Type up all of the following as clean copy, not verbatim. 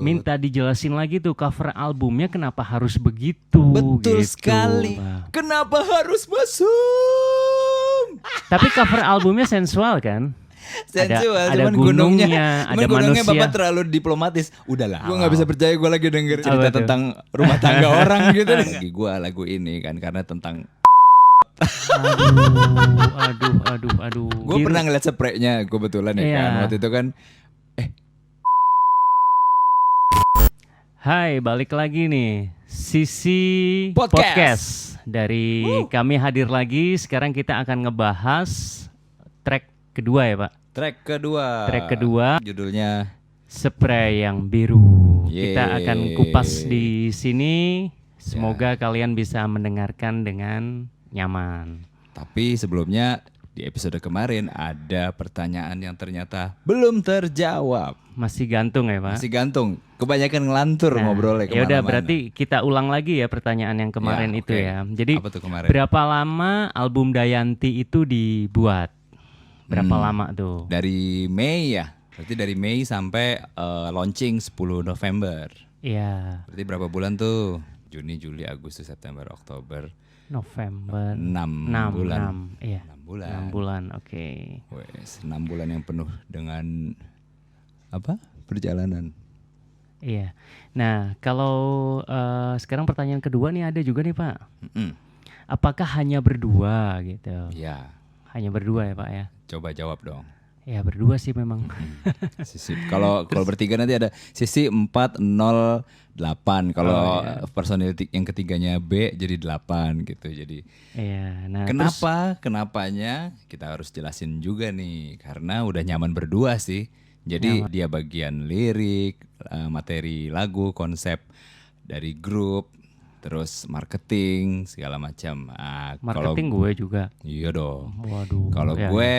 minta dijelasin lagi tuh cover albumnya kenapa harus begitu. Betul gitu. sekali. Kenapa harus mesum? Tapi cover albumnya sensual kan? Sensual, ada cuman gunungnya, ada gunungnya manusia. Bapak terlalu diplomatis. Udahlah, gue nggak bisa percaya gue lagi denger cerita Apa tuh? tentang rumah tangga orang gitu. Lagi gue lagu ini kan karena tentang. Aduh. Gue pernah ngeliat spraynya kebetulan ya Iya. kan. Waktu itu kan. Hai, balik lagi nih Sisi Podcast. Dari kami hadir lagi. Sekarang kita akan ngebahas track kedua ya Pak. Track kedua. Judulnya Spray yang biru. Yeay. Kita akan kupas di sini. Semoga kalian bisa mendengarkan dengan nyaman. Tapi sebelumnya di episode kemarin ada pertanyaan yang ternyata belum terjawab. Masih gantung ya Pak? Masih gantung. Kebanyakan ngelantur ngobrolnya Ya kemana-mana. udah, berarti kita ulang lagi ya pertanyaan yang kemarin Ya, itu oke. ya. Jadi Apa tuh kemarin? berapa lama album Dayanti itu dibuat? Berapa lama tuh? Dari Mei ya. Berarti dari Mei sampai launching 10 November. Iya, Berarti berapa bulan tuh? Juni, Juli, Agustus, September, Oktober. November. 6 bulan. Iya. 6 bulan. 6 bulan, oke. Wes, 6 bulan yang penuh dengan apa? Perjalanan. Iya. Nah, kalau sekarang pertanyaan kedua nih ada juga nih Pak. Mm-mm. Apakah hanya berdua gitu? Ya, Hanya berdua ya Pak ya? coba jawab dong. Ya berdua sih memang. Sisi kalau bertiga nanti ada sisi 408. Kalau personil yang ketiganya B jadi 8 gitu. Jadi Iya. Nah, terus kenapanya kita harus jelasin juga nih karena udah nyaman berdua sih. Jadi dia bagian lirik, materi lagu, konsep dari grup, terus marketing segala macam. marketing gue juga. Iya dong. Waduh. Kalau ya, gue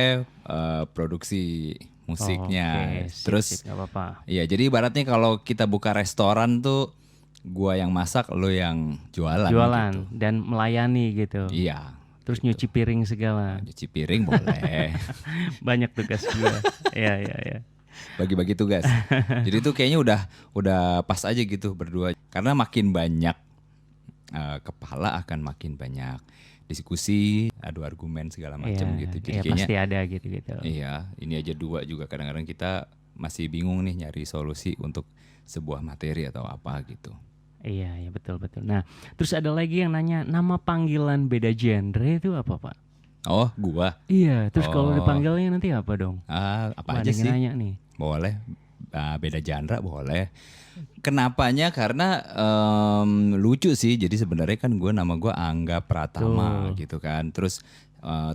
produksi musiknya, Oke, sip, terus sip, nggak apa-apa. iya jadi ibaratnya kalau kita buka restoran tuh, gue yang masak, lo yang jualan. Jualan Gitu. dan melayani gitu. Iya. Terus nyuci piring segala. Cuci piring boleh, Banyak tugas gue. Iya. bagi-bagi tugas. Jadi tuh kayaknya udah pas aja gitu berdua. Karena makin banyak kepala akan makin banyak diskusi, adu argumen segala macam Iya, gitu. Jadi iya, kayaknya pasti ada gitu. iya, ini aja dua juga kadang-kadang kita masih bingung nih nyari solusi untuk sebuah materi atau apa gitu. Iya, betul. Nah, terus ada lagi yang nanya nama panggilan beda genre itu apa Pak? Oh, gua. Iya, terus kalau dipanggilnya nanti apa dong? Apa Ada aja yang sih? nanya nih. Boleh. Beda genre boleh. Kenapanya? Karena lucu sih. Jadi sebenarnya kan nama gue Angga Pratama gitu kan. Terus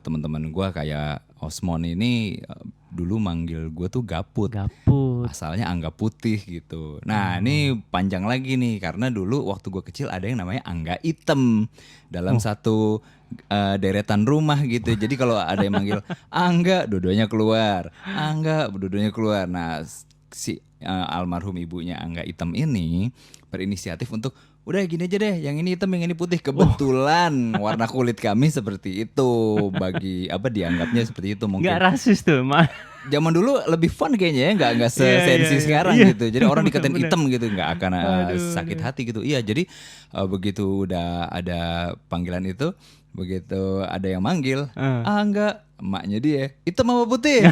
teman-teman gue kayak Osmon ini dulu manggil gue tuh Gaput. Asalnya Angga Putih gitu. Nah ini panjang lagi nih karena dulu waktu gue kecil ada yang namanya Angga Hitam dalam satu deretan rumah gitu. Jadi kalau ada yang manggil Angga, dua-duanya keluar. Angga, dua-duanya keluar. Nah si almarhum ibunya Angga Hitam ini berinisiatif untuk udah gini aja deh, yang ini hitam, yang ini putih. Kebetulan warna kulit kami seperti itu, bagi apa dianggapnya seperti itu mungkin. Nggak rasis tuh, Zaman dulu lebih fun kayaknya ya, nggak sesensi sekarang gitu. Jadi orang dikatain hitam gitu nggak akan sakit hati gitu. Iya, jadi begitu udah ada panggilan itu, begitu ada yang manggil, enggak, emaknya dia, hitam apa putih?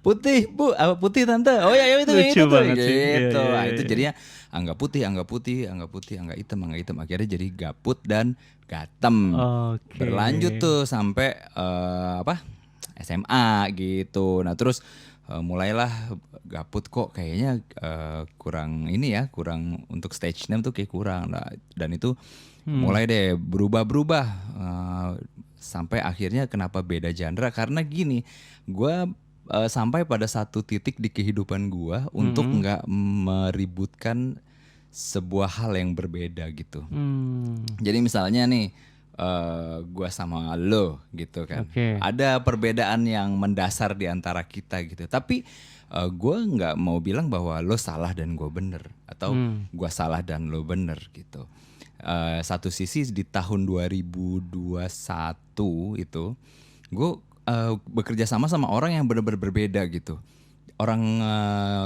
Putih bu, apa putih tante? Oh ya itu yang itu tuh gitu. Nah, itu jadinya Angga Putih, Angga Hitam. Akhirnya jadi Gaput dan Gatem. Berlanjut tuh sampai SMA gitu. Nah terus mulailah Gaput kok kayaknya kurang ini ya, kurang untuk stage name tuh kayak kurang. Nah, dan itu mulai deh berubah sampai akhirnya kenapa beda genre? Karena gini, gue sampai pada satu titik di kehidupan gua untuk nggak meributkan sebuah hal yang berbeda gitu. Jadi misalnya nih gua sama lo gitu kan, ada perbedaan yang mendasar di antara kita gitu. Tapi gua nggak mau bilang bahwa lo salah dan gua bener atau gua salah dan lo bener gitu. Satu sisi di tahun 2021 itu gue bekerja sama orang yang benar-benar berbeda gitu. orang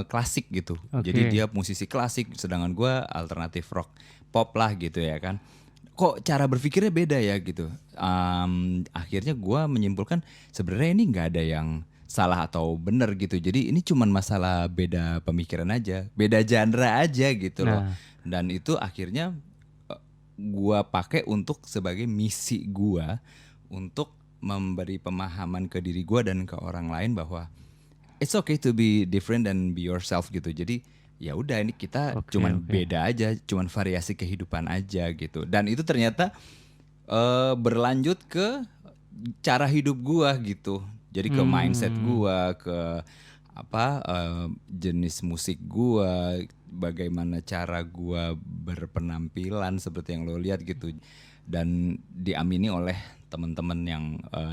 klasik gitu. Oke. Jadi dia musisi klasik, sedangkan gue alternatif rock pop lah gitu ya kan. Kok cara berpikirnya beda ya gitu. Akhirnya gue menyimpulkan sebenarnya ini nggak ada yang salah atau benar gitu. Jadi ini cuman masalah beda pemikiran aja, beda genre aja gitu loh. Nah. Dan itu akhirnya gua pakai untuk sebagai misi gua untuk memberi pemahaman ke diri gua dan ke orang lain bahwa it's okay to be different and be yourself gitu. Jadi ya udah ini kita cuman beda aja, cuman variasi kehidupan aja gitu. Dan itu ternyata berlanjut ke cara hidup gua gitu. Jadi ke mindset gua, ke jenis musik gua, bagaimana cara gua berpenampilan seperti yang lo lihat gitu, dan diamini oleh teman-teman yang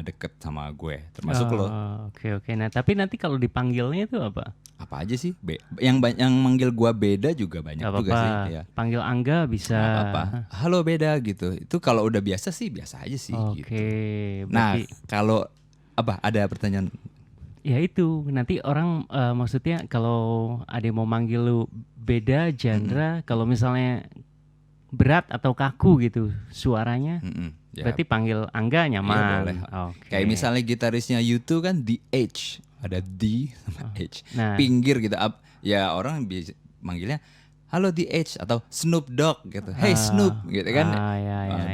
deket sama gue, termasuk lo. Oke. Nah tapi nanti kalau dipanggilnya itu apa? Apa aja sih? Yang manggil gua Beda juga banyak juga sih. Ya. Panggil Angga bisa. Gak apa-apa. Halo Beda gitu. Itu kalau udah biasa sih biasa aja sih. Oke. Gitu. Berarti... Nah kalau ada pertanyaan? Ya itu nanti orang maksudnya kalau ada yang mau manggil lu beda genre, kalau misalnya berat atau kaku gitu suaranya, Ya. berarti panggil Angga nyaman. Iya, boleh. Okay. Kayak misalnya gitarisnya U2 kan The H, ada D sama H, Nah. pinggir gitu. Ya orang manggilnya halo The H atau Snoop Dogg gitu. Hey Snoop gitu kan.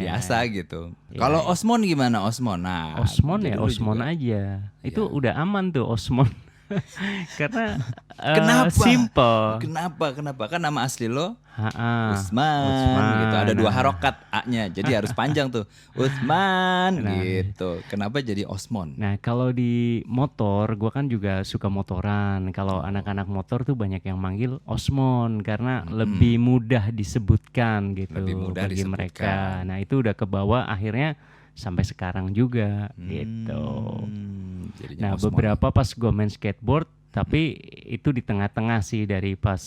Biasa gitu. Kalau Osmond gimana Osmond? Nah, Osmond ya Osmond juga. Aja. Itu udah aman tuh Osmond. Karena simple. Kenapa? Kan nama asli lo Usman gitu. Ada 2 harokat A-nya. Jadi harus panjang tuh. Usman gitu. Kenapa jadi Osmond? Nah, kalau di motor, gua kan juga suka motoran. Kalau anak-anak motor tuh banyak yang manggil Osmond karena lebih mudah disebutkan gitu bagi mereka. Nah, itu udah kebawa akhirnya sampai sekarang juga gitu. Nah Osmond. Beberapa pas gue main skateboard, tapi itu di tengah-tengah sih dari pas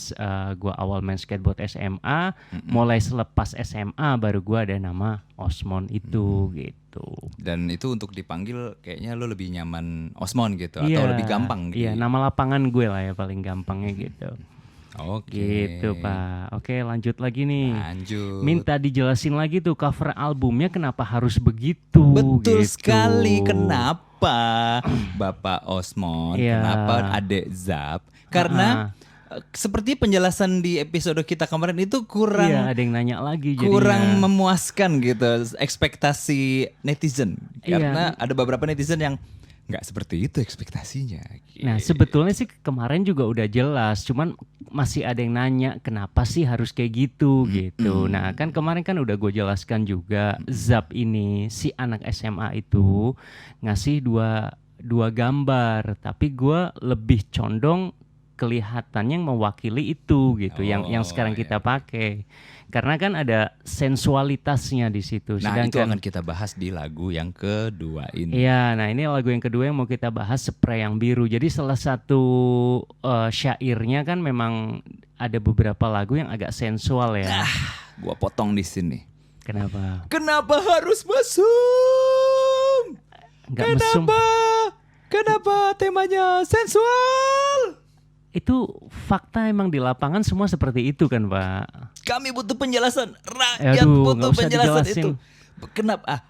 gue awal main skateboard SMA, mulai selepas SMA baru gue ada nama Osmond itu gitu. Dan itu untuk dipanggil kayaknya lo lebih nyaman Osmond gitu atau lebih gampang? Iya, nama lapangan gue lah ya paling gampangnya gitu. Oke. Gitu Pak. Oke lanjut lagi nih. Lanjut. Minta dijelasin lagi tuh cover albumnya kenapa harus begitu. Betul gitu. sekali. Kenapa Bapak Osmond? Kenapa Adek Zap? Karena seperti penjelasan di episode kita kemarin itu kurang. Iya ada yang nanya lagi. Kurang memuaskan gitu ekspektasi netizen. Karena ada beberapa netizen yang nggak seperti itu ekspektasinya. Nah sebetulnya sih kemarin juga udah jelas, cuman masih ada yang nanya kenapa sih harus kayak gitu gitu. Nah kan kemarin kan udah gue jelaskan juga, Zap ini si anak SMA itu ngasih dua gambar, tapi gue lebih condong kelihatannya yang mewakili itu gitu, yang sekarang kita pakai. Karena kan ada sensualitasnya di situ. Nah itu akan kita bahas di lagu yang kedua ini. Iya, nah ini lagu yang kedua yang mau kita bahas, Spray yang Biru. Jadi salah satu syairnya kan memang ada beberapa lagu yang agak sensual ya. Gua potong di sini. Kenapa? Kenapa harus mesum? Kenapa temanya sensual? Itu fakta emang di lapangan semua seperti itu kan Pak. Kami butuh penjelasan, rakyat butuh penjelasan itu. Kenapa?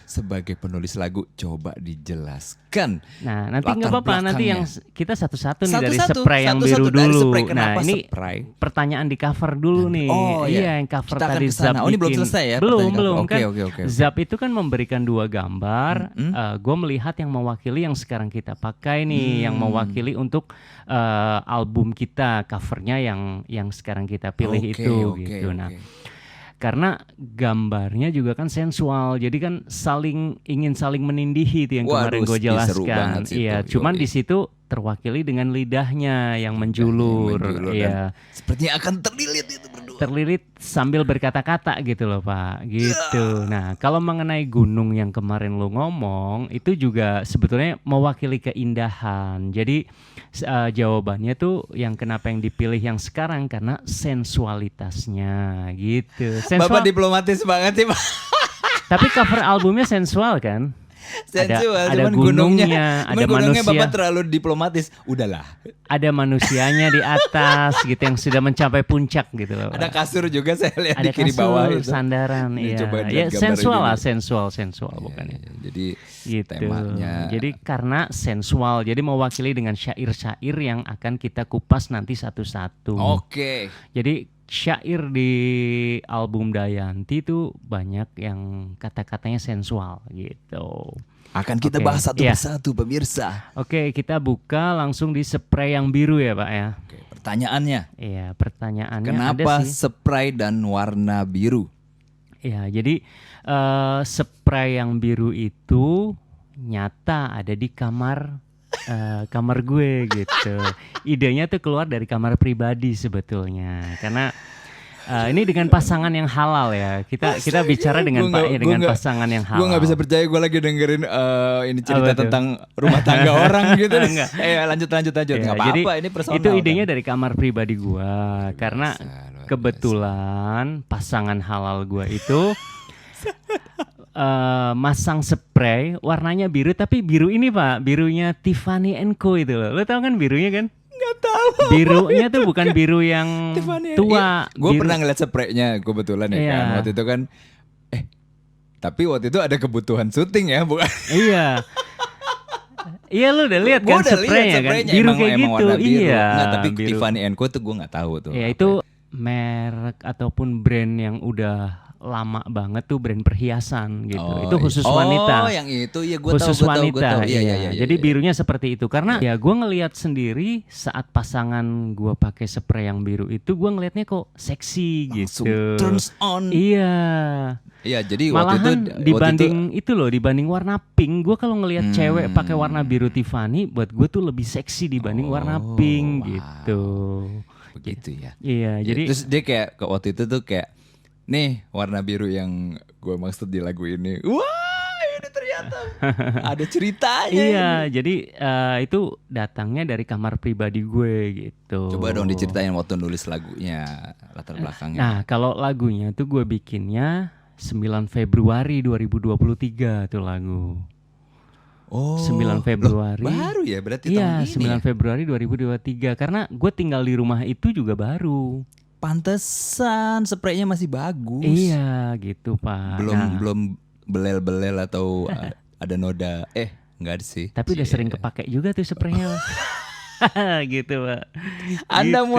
Sebagai penulis lagu coba dijelaskan. Nah nanti nggak apa-apa, nanti yang kita satu-satu nih dari Spray yang Biru dulu. Nah ini pertanyaan di cover dulu nih. Iya yang cover kita tadi Zap bikin. Ini belum selesai ya? Belum kan. Zap itu kan memberikan 2 gambar. Gue melihat yang mewakili yang sekarang kita pakai nih, yang mewakili untuk album kita, covernya yang sekarang kita pilih itu gitu. Nah karena gambarnya juga kan sensual, jadi kan ingin saling menindihi itu yang kemarin gue jelaskan. Iya, cuman di situ terwakili dengan lidahnya yang menjulur. Iya. Sepertinya akan terlilit itu berdua. Terlilit sambil berkata-kata gitu loh Pak, gitu. Nah kalau mengenai gunung yang kemarin lo ngomong, itu juga sebetulnya mewakili keindahan. Jadi jawabannya tuh yang kenapa yang dipilih yang sekarang karena sensualitasnya gitu. Bapak diplomatis banget sih Pak. Tapi cover albumnya sensual kan? Sensual, ada cuman gunungnya, ada gunungnya manusia. Bapak terlalu diplomatis. Udahlah. Ada manusianya di atas gitu yang sudah mencapai puncak gitu loh. Ada kasur juga saya lihat Ada di kiri kasur, bawah itu. sandaran, Ini iya. coba lihat Ya gambar sensual ini. lah, sensual bukan ya. Jadi Gitu. temanya. Jadi karena sensual, jadi mewakili dengan syair-syair yang akan kita kupas nanti satu-satu. Oke. Jadi syair di album Dayanti itu banyak yang kata-katanya sensual gitu. Akan kita Oke, bahas satu iya. persatu pemirsa. Oke, kita buka langsung di spray yang biru ya Pak ya. Oke, pertanyaannya. Iya, pertanyaannya Kenapa ada sih. spray dan warna biru? Ya, jadi spray yang biru itu nyata ada di kamar gue gitu. Idenya tuh keluar dari kamar pribadi sebetulnya. Karena ini dengan pasangan yang halal ya. Kita bicara dengan pasangan yang halal. Gue nggak bisa percaya gue lagi dengerin ini cerita Apa tuh? tentang rumah tangga orang gitu. Enggak. Lanjut. Ya, Nggak jadi apa-apa, ini personal. itu idenya kan? dari kamar pribadi gue. Karena luar kebetulan pasangan halal gue itu masang spray warnanya biru, tapi biru ini Pak, birunya Tiffany & Co itu loh. Lo tau kan birunya kan? Nggak tahu. Birunya tuh bukan biru yang Tiffany. tua. Gue biru- pernah ngeliat spraynya kebetulan ya Iya. kan. Waktu itu kan tapi waktu itu ada kebutuhan syuting ya, bukan? Iya. Iya lu udah lihat Gua kan udah lihat spraynya kan? spraynya, Biru emang kayak gitu. warna biru. Iya. Nggak, tapi biru. Tiffany & Co tuh gue nggak tahu tuh. Ya itu merek ataupun brand yang udah lama banget tuh, brand perhiasan gitu. Itu khusus wanita. Oh, yang itu ya gue tahu. Khusus wanita. Iya. Jadi birunya seperti itu. Karena ya gue ngelihat sendiri saat pasangan gue pakai spray yang biru itu, gue ngelihatnya kok seksi langsung gitu. turns on. Iya. Iya, jadi Malahan dibanding warna pink, gue kalau ngelihat cewek pakai warna biru Tiffany, buat gue tuh lebih seksi dibanding warna pink gitu. Begitu ya. Iya, Ya, jadi terus dia kayak waktu itu tuh kayak nih warna biru yang gue maksud di lagu ini. Wah, ini ternyata ada ceritanya. iya, ini. jadi itu datangnya dari kamar pribadi gue gitu. Coba dong diceritain waktu nulis lagunya, latar belakangnya. Nah, kalau lagunya tuh gue bikinnya 9 Februari 2023 tuh lagu. Oh, 9 Februari. baru ya berarti Iya, tahun ini 9 ya? Februari 2023. Karena gue tinggal di rumah itu juga baru. Pantesan spraynya masih bagus. Iya, gitu Pak. Belum belel-belel atau ada noda. Enggak ada sih. Tapi udah sering kepake juga tuh spraynya. Gitu Pak. Anda Gitu.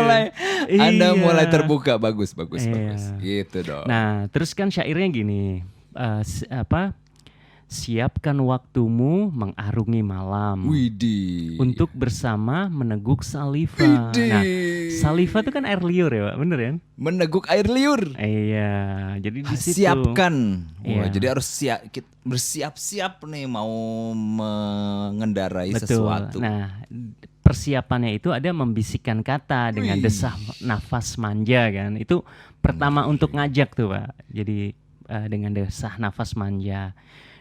mulai terbuka bagus. Iya. Gitu dong. Nah, terus kan syairnya gini, siapkan waktumu mengarungi malam Widih. untuk bersama meneguk saliva. Widih. Nah, saliva itu kan air liur ya Pak, bener kan? Meneguk air liur. Iya, jadi di situ. Siapkan. Wah, Iya. jadi harus bersiap-siap nih mau mengendarai Betul. sesuatu. Nah, persiapannya itu ada membisikkan kata dengan desah nafas manja kan. Itu pertama untuk ngajak tuh Pak. Jadi dengan desah nafas manja.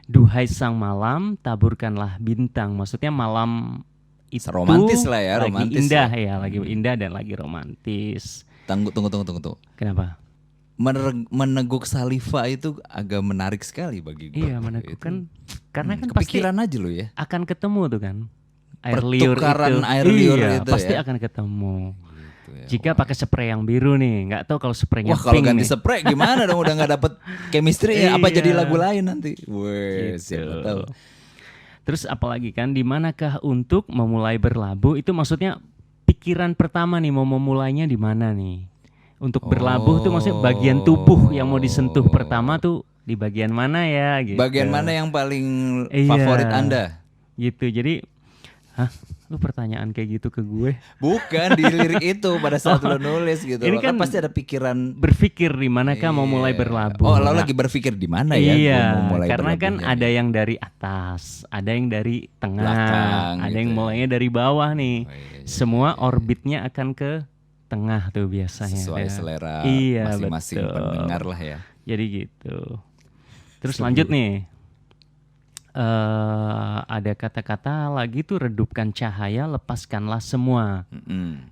Duhai sang malam, taburkanlah bintang. Maksudnya malam itu Romantis lah ya, lagi romantis indah ya, lagi indah dan lagi romantis. Tunggu. Kenapa? Meneguk saliva itu agak menarik sekali bagi gue. Iya, meneguk kan karena kan pasti kepikiran aja lo ya. akan ketemu tuh kan. Air liur Pertukaran itu. air liur Iya, itu pasti ya. akan ketemu. Gitu ya. Jika pakai spray yang biru nih, nggak tahu kalau spraynya Wah, kalau pink ganti nih. spray gimana dong, udah nggak dapet chemistry ya, apa Iya. jadi lagu lain nanti. Wih, Gitu. siapa tahu. Terus apalagi kan, di manakah untuk memulai berlabuh, itu maksudnya pikiran pertama nih mau memulainya di mana nih. Untuk berlabuh tuh maksudnya bagian tubuh yang mau disentuh pertama tuh di bagian mana ya gitu. Bagian mana yang paling Iya. favorit Anda? Gitu. Jadi lu pertanyaan kayak gitu ke gue. Bukan di lirik itu pada saat lo nulis gitu. Ini Kan kan pasti ada pikiran. Berpikir di manakah mau mulai berlabuh. Oh, lo Nah, lagi berpikir di mana ya? Iya, gua mau mulai karena kan berlabuhnya ada nih? yang dari atas, ada yang dari tengah, Belakang ada gitu yang ya. mulainya dari bawah nih. Oh, iya. Semua orbitnya akan ke tengah tuh biasanya. Sesuai ya. selera Iya, masing-masing betul. pendengar lah ya. Jadi gitu. Terus lanjut nih. ada kata-kata lagi tuh, redupkan cahaya, lepaskanlah semua.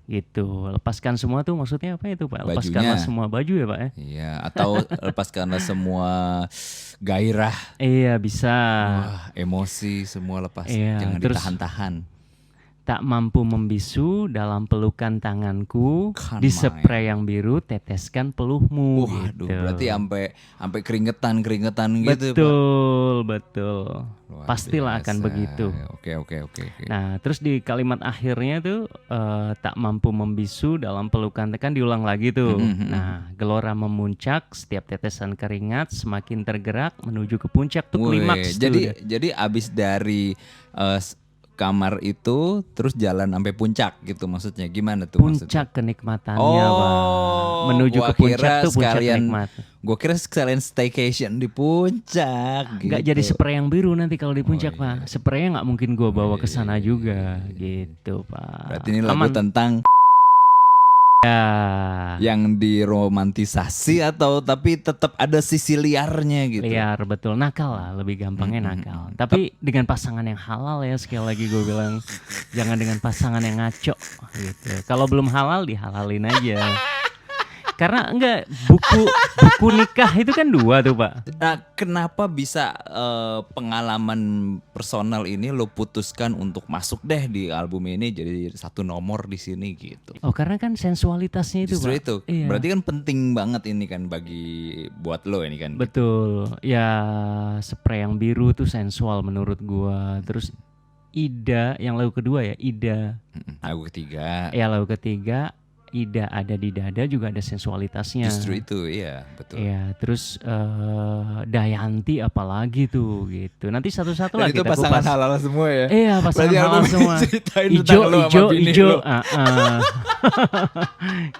Gitu. Lepaskan semua tuh maksudnya apa itu Pak? Lepaskanlah Bajunya. semua baju ya Pak ya? Iya, atau lepaskanlah semua gairah. Iya bisa. Wah, emosi semua lepas. Iya, Jangan terus ditahan-tahan. tak mampu membisu dalam pelukan tanganku, Kan di main. spray yang biru teteskan peluhmu. Waduh, gitu. berarti sampai keringetan gitu, Pak. Betul. Luar Pastilah biasa. akan begitu. Oke. Nah, terus di kalimat akhirnya tuh tak mampu membisu dalam pelukan, kan diulang lagi tuh. Nah, gelora memuncak, setiap tetesan keringat semakin tergerak menuju ke puncak tuh, klimaks tuh. Jadi abis dari kamar itu terus jalan sampai puncak gitu maksudnya. Gimana tuh maksudnya? Puncak kenikmatannya, Pak. Menuju ke puncak tuh puncak kenikmatan. Gue kira sekalian staycation di puncak. Nggak gitu. jadi spray yang biru nanti kalau di puncak, iya. Pak. Spraynya nggak mungkin gue bawa ke sana juga, gitu, Pak. Berarti ini lagu tentang ya, yang diromantisasi atau tapi tetap ada sisi liarnya gitu. liar, betul. Nakal lah, lebih gampangnya nakal. Tapi dengan pasangan yang halal ya, sekali lagi gue bilang. Jangan dengan pasangan yang ngaco gitu. Kalau belum halal, dihalalin aja. Karena enggak, buku nikah itu kan 2 tuh Pak. Nah, kenapa bisa pengalaman personal ini lo putuskan untuk masuk deh di album ini jadi 1 nomor di sini gitu? Oh, karena kan sensualitasnya itu, Justru Pak. itu. Iya. Berarti kan penting banget ini kan buat lo ini kan. Betul. Ya, spray yang biru tuh sensual menurut gua. Terus Ida yang lagu kedua ya, Ida. Lagu ketiga. Ya, lagu ketiga Ida ada di dada juga ada sensualitasnya. Justru itu, iya betul. Iya, terus Dayanti apalagi tuh gitu. Nanti satu-satu lah itu kita pasangan kupas. halal semua ya. Iya, pasangan Berarti halal album semua. ceritain Ijo, tentang lo sama bini lo.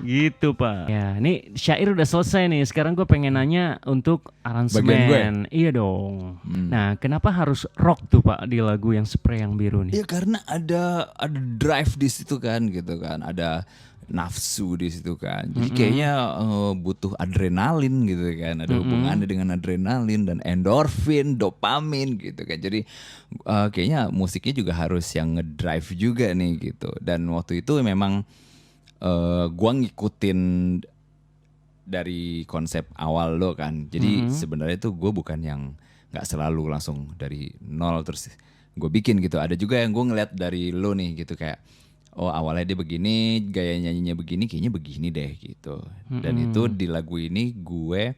Gitu Pak. Ya, ini syair udah selesai nih. Sekarang gue pengen nanya untuk Bagian aransemen. Iya dong. Nah, kenapa harus rock tuh Pak di lagu yang spray yang biru nih? Iya karena ada drive di situ kan gitu kan. Ada nafsu di situ kan. Jadi kayaknya butuh adrenalin gitu kan. Ada hubungannya dengan adrenalin dan endorfin, dopamin gitu kan. Jadi kayaknya musiknya juga harus yang ngedrive juga nih gitu. Dan waktu itu memang gua ngikutin dari konsep awal lo kan. Jadi sebenarnya itu gue bukan yang nggak selalu langsung dari nol terus gue bikin gitu. Ada juga yang gue ngeliat dari lo nih gitu kayak oh awalnya dia begini, gaya nyanyinya begini, kayaknya begini deh gitu. Dan itu di lagu ini gue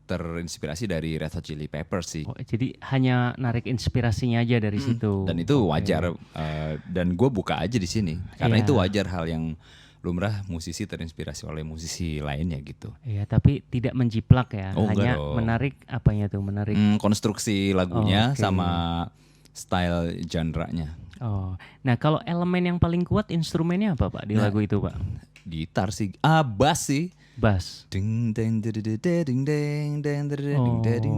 terinspirasi dari Red Hot Chili Peppers sih. Oh, jadi hanya narik inspirasinya aja dari situ. Dan itu wajar. Dan gue buka aja di sini karena Iya. itu wajar hal yang lumrah musisi terinspirasi oleh musisi lainnya gitu. Iya, tapi tidak menjiplak ya. Oh, hanya enggak dong. menarik apanya tuh, menarik. Konstruksi lagunya Oke. sama style genre-nya. Oh, nah kalau elemen yang paling kuat instrumennya apa Pak di lagu itu Pak? Gitar sih, bass sih. Bass. Ding ding ding ding ding ding ding ding ding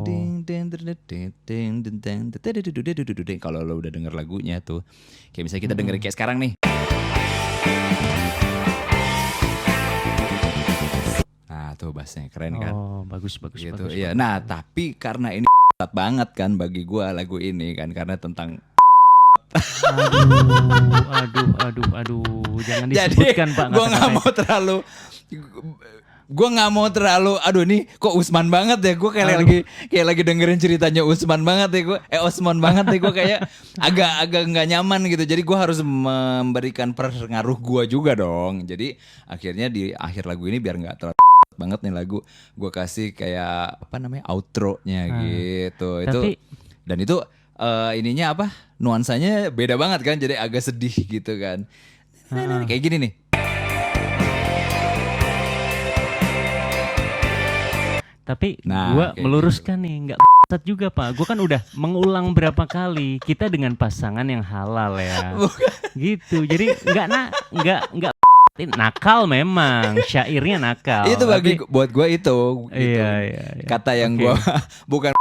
ding. Kalau lo udah denger lagunya tuh, kayak misalnya kita dengerin kayak sekarang nih. Nah tuh bassnya keren kan. Oh, bagus Gitu, bagus. iya. bagus. Nah tapi karena ini banget kan bagi gua lagu ini kan karena tentang Aduh, jangan disebutkan Pak. Gue nggak mau terlalu aduh nih kok Usman banget ya gue kayak lagi dengerin ceritanya Usman banget ya gue Osman banget ya gue kayak agak nggak nyaman gitu jadi gue harus memberikan pengaruh gue juga dong jadi akhirnya di akhir lagu ini biar nggak terlalu banget nih lagu gue kasih kayak apa namanya outro-nya gitu Tapi, dan itu ininya apa nuansanya beda banget kan jadi agak sedih gitu kan kayak gini nih. Tapi Nah, gue kayak meluruskan nih, nggak juga Pak. Gue kan udah mengulang berapa kali kita dengan pasangan yang halal ya. Gitu. Jadi nggak nakal memang, syairnya nakal. Itu buat gue itu. Iya. Kata yang gue bukan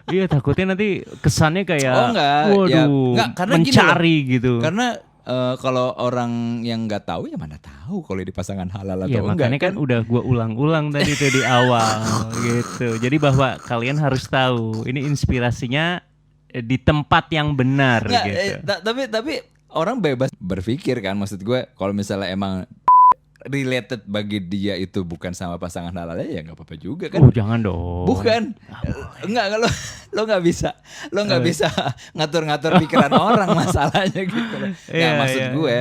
Iya takutnya nanti kesannya kayak enggak, waduh ya, enggak, karena mencari gini loh, gitu. Karena kalau orang yang nggak tahu ya mana tahu kalau ini pasangan halal atau Iya, enggak makanya kan udah gue ulang-ulang tadi tuh di awal gitu. Jadi bahwa kalian harus tahu ini inspirasinya di tempat yang benar Nggak, gitu. tapi orang bebas berpikir kan, maksud gue kalau misalnya emang related bagi dia itu bukan sama pasangan halalnya ya nggak apa-apa juga kan. Jangan dong. Bukan, enggak, lo nggak bisa ngatur-ngatur pikiran orang masalahnya gitu loh. Nah, Iya, maksud iya, gue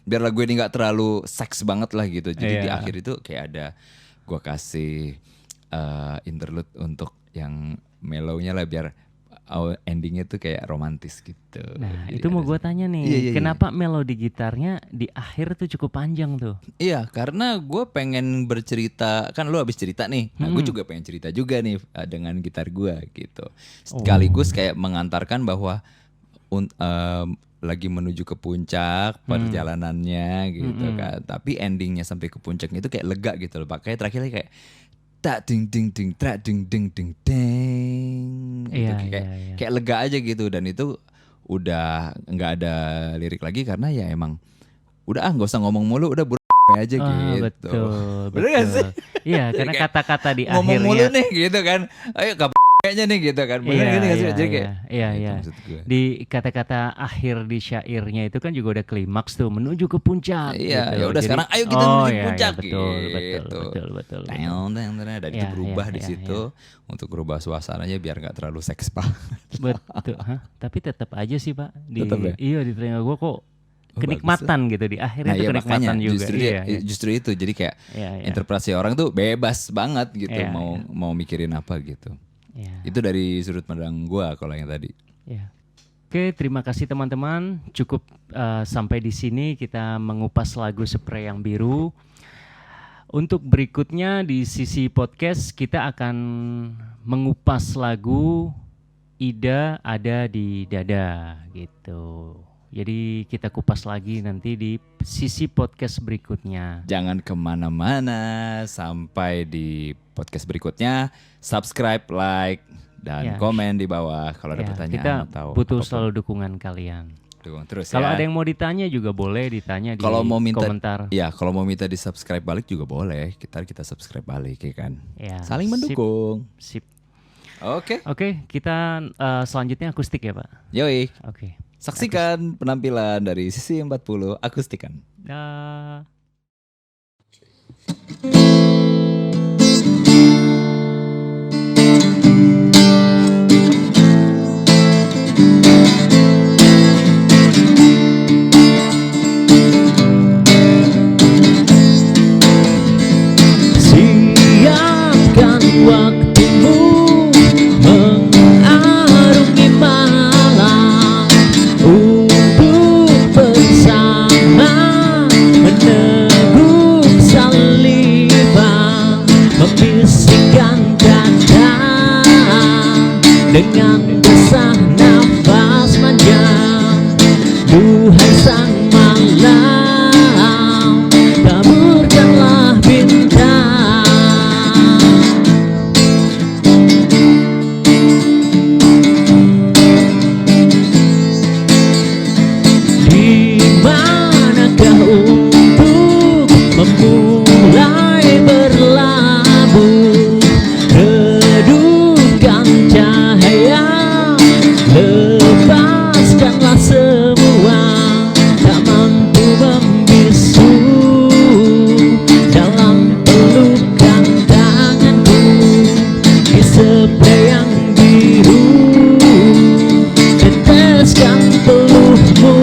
biar lagu ini nggak terlalu seks banget lah gitu. Jadi di Iya. akhir itu kayak ada gue kasih interlude untuk yang mellownya lah biar endingnya tuh kayak romantis gitu. Nah, Jadi itu mau ada- gue tanya nih, Iya, iya, iya. kenapa melodi gitarnya di akhir tuh cukup panjang tuh? Iya, karena gue pengen bercerita, kan lu habis cerita nih, nah gue juga pengen cerita juga nih dengan gitar gue gitu. Sekaligus kayak mengantarkan bahwa lagi menuju ke puncak perjalanannya gitu kan. Tapi endingnya sampai ke puncaknya itu kayak lega gitu loh. Makanya terakhirnya kayak tak ding ding ding tak ding ding ding deng. Gitu. Iya, Kayak iya. kayak lega aja gitu, dan itu udah nggak ada lirik lagi karena ya emang udah nggak usah ngomong mulu, udah aja gitu. Betul, Bener gak sih? Iya, karena Kayak kata-kata di Ngomong mulu akhirnya nih gitu kan. Ayo kayaknya nih gitu kan. Bener Iya, gini gak sih? iya, Jadi kayak iya, itu iya. maksud gue. Di kata-kata akhir di syairnya itu kan juga udah klimaks tuh, menuju ke puncak Iya, gitu. ya udah Jadi- sekarang ayo kita menuju iya, puncak iya, betul, gitu. betul. Dan itu Iya, berubah iya, di iya, situ untuk berubah suasananya biar nggak terlalu seks banget. Betul, tapi tetap aja sih Pak Tetep ya? Iya, di telinga gue kok Oh, kenikmatan gitu di akhirnya Nah, tuh iya kenikmatan makanya juga. justru itu jadi kayak Iya, iya. interpretasi orang tuh bebas banget gitu, Iya, mau mikirin apa gitu. Iya. Itu dari sudut pandang gua kalau yang tadi. Ya. Oke, terima kasih teman-teman. Cukup sampai di sini kita mengupas lagu Spray yang Biru. Untuk berikutnya di sisi podcast kita akan mengupas lagu Ida Ada di Dada gitu. Jadi kita kupas lagi nanti di sisi podcast berikutnya. Jangan kemana-mana sampai di podcast berikutnya. Subscribe, like, dan Ya. komen di bawah kalau ada Ya, pertanyaan kita atau butuh apapun. selalu dukungan kalian. Dukung terus Kalau ya. ada yang mau ditanya juga boleh ditanya di Kalau mau minta, komentar. ya kalau mau minta di subscribe balik juga boleh. Kita subscribe balik ya kan. Ya, Saling mendukung. Sip. Oke. Oke, kita selanjutnya akustik ya Pak. Yoi. Oke. Saksikan penampilan dari sisi 40 akustikan. Dah. Siapkan waktumu mengarungi malam untuk bersama meneguk saliban, membisikkan kata dengan desah nafas panjang. Duhai sang malam, taburkanlah bintang. Di manakah untuk memulai berlabuh? Redupkan cahaya, lepaskanlah semua. Tak mampu membisu dalam pelukan tanganku. Di spray yang biru, teteskan peluhmu.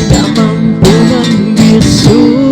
Tak mampu membisu